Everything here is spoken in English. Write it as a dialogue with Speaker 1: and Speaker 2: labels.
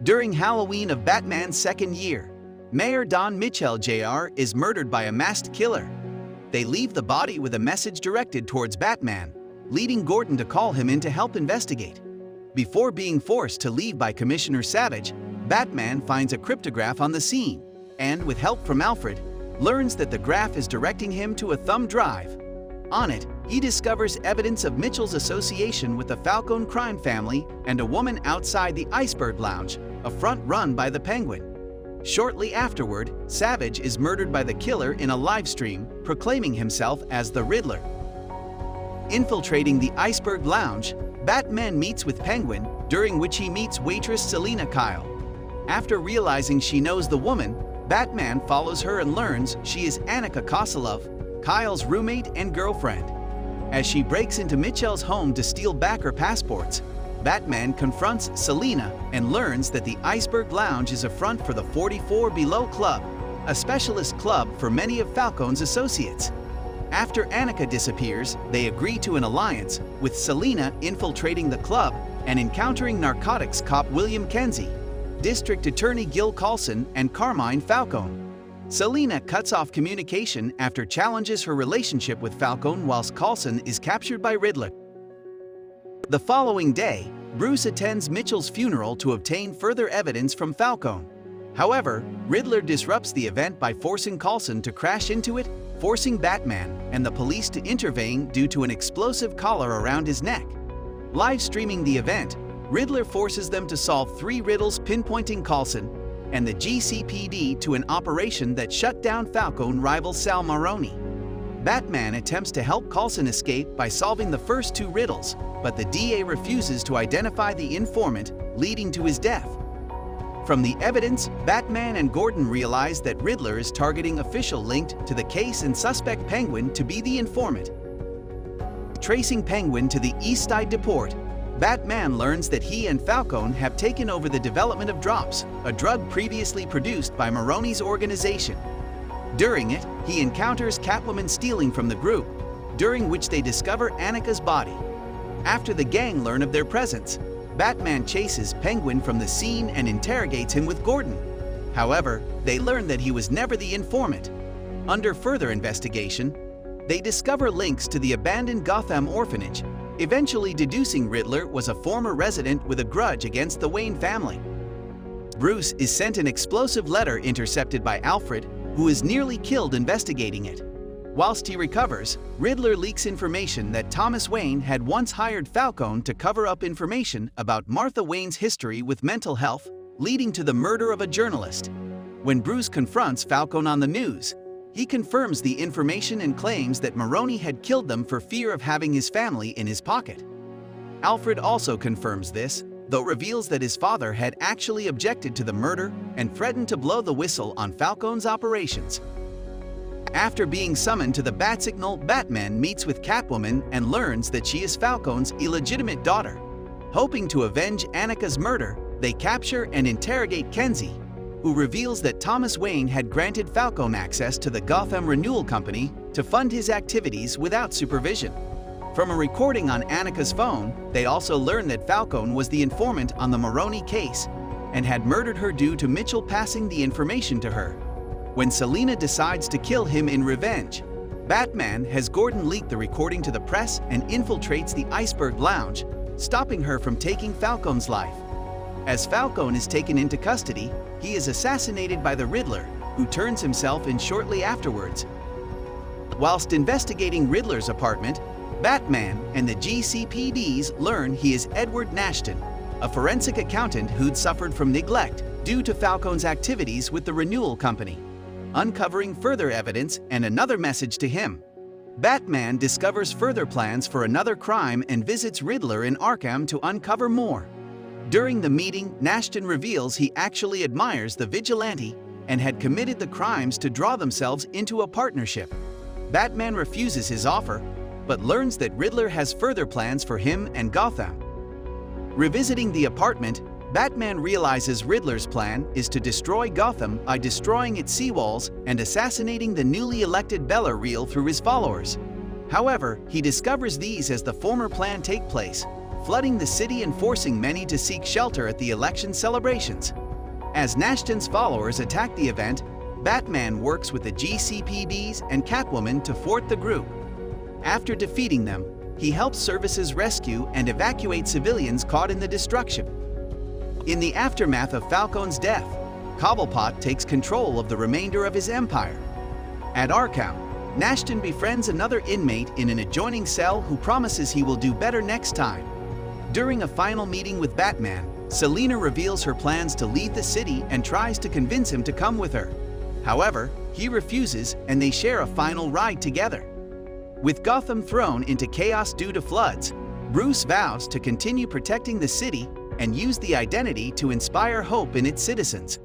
Speaker 1: During Halloween of Batman's second year, Mayor Don Mitchell Jr. is murdered by a masked killer. They leave the body with a message directed towards Batman, leading Gordon to call him in to help investigate. Before being forced to leave by Commissioner Savage, Batman finds a cryptograph on the scene, and with help from Alfred, learns that the graph is directing him to a thumb drive. On it, he discovers evidence of Mitchell's association with the Falcone crime family and a woman outside the Iceberg Lounge, a front run by the Penguin. Shortly afterward, Savage is murdered by the killer in a live stream, proclaiming himself as the Riddler. Infiltrating the Iceberg Lounge, Batman meets with Penguin, during which he meets waitress Selina Kyle. After realizing she knows the woman, Batman follows her and learns she is Annika Kosilov, Kyle's roommate and girlfriend. As she breaks into Mitchell's home to steal back her passports, Batman confronts Selina and learns that the Iceberg Lounge is a front for the 44 Below Club, a specialist club for many of Falcone's associates. After Annika disappears, they agree to an alliance, with Selina infiltrating the club and encountering narcotics cop William Kenzie, District Attorney Gil Coulson, and Carmine Falcone. Selina cuts off communication after challenges her relationship with Falcone whilst Coulson is captured by Riddler. The following day, Bruce attends Mitchell's funeral to obtain further evidence from Falcone. However, Riddler disrupts the event by forcing Coulson to crash into it, forcing Batman and the police to intervene due to an explosive collar around his neck. Live streaming the event, Riddler forces them to solve 3 riddles pinpointing Coulson and the GCPD to an operation that shut down Falcone rival Sal Maroni. Batman attempts to help Coulson escape by solving the first 2 riddles, but the DA refuses to identify the informant, leading to his death. From the evidence, Batman and Gordon realize that Riddler is targeting official linked to the case and suspect Penguin to be the informant. Tracing Penguin to the East Side Depot, Batman learns that he and Falcone have taken over the development of Drops, a drug previously produced by Maroni's organization. During it, he encounters Catwoman stealing from the group, during which they discover Annika's body. After the gang learn of their presence, Batman chases Penguin from the scene and interrogates him with Gordon. However, they learn that he was never the informant. Under further investigation, they discover links to the abandoned Gotham orphanage, eventually deducing Riddler was a former resident with a grudge against the Wayne family. Bruce is sent an explosive letter intercepted by Alfred, who is nearly killed investigating it. Whilst he recovers, Riddler leaks information that Thomas Wayne had once hired Falcone to cover up information about Martha Wayne's history with mental health, leading to the murder of a journalist. When Bruce confronts Falcone on the news, he confirms the information and claims that Maroni had killed them for fear of having his family in his pocket. Alfred also confirms this, though reveals that his father had actually objected to the murder and threatened to blow the whistle on Falcone's operations. After being summoned to the Bat Signal, Batman meets with Catwoman and learns that she is Falcone's illegitimate daughter. Hoping to avenge Annika's murder, they capture and interrogate Kenzie, who reveals that Thomas Wayne had granted Falcone access to the Gotham Renewal Company to fund his activities without supervision. From a recording on Annika's phone, they also learn that Falcone was the informant on the Maroni case and had murdered her due to Mitchell passing the information to her. When Selina decides to kill him in revenge, Batman has Gordon leak the recording to the press and infiltrates the Iceberg Lounge, stopping her from taking Falcone's life. As Falcone is taken into custody, he is assassinated by the Riddler, who turns himself in shortly afterwards. Whilst investigating Riddler's apartment, Batman and the GCPDs learn he is Edward Nashton, a forensic accountant who'd suffered from neglect due to Falcone's activities with the Renewal Company. Uncovering further evidence and another message to him, Batman discovers further plans for another crime and visits Riddler in Arkham to uncover more. During the meeting, Nashton reveals he actually admires the vigilante and had committed the crimes to draw themselves into a partnership. Batman refuses his offer, but learns that Riddler has further plans for him and Gotham. Revisiting the apartment, Batman realizes Riddler's plan is to destroy Gotham by destroying its seawalls and assassinating the newly elected Bella-Real through his followers. However, he discovers these as the former plan take place, flooding the city and forcing many to seek shelter at the election celebrations. As Nashton's followers attack the event, Batman works with the GCPDs and Catwoman to thwart the group. After defeating them, he helps services rescue and evacuate civilians caught in the destruction. In the aftermath of Falcone's death, Cobblepot takes control of the remainder of his empire. At Arkham, Nashton befriends another inmate in an adjoining cell who promises he will do better next time. During a final meeting with Batman, Selina reveals her plans to leave the city and tries to convince him to come with her. However, he refuses and they share a final ride together. With Gotham thrown into chaos due to floods, Bruce vows to continue protecting the city and use the identity to inspire hope in its citizens.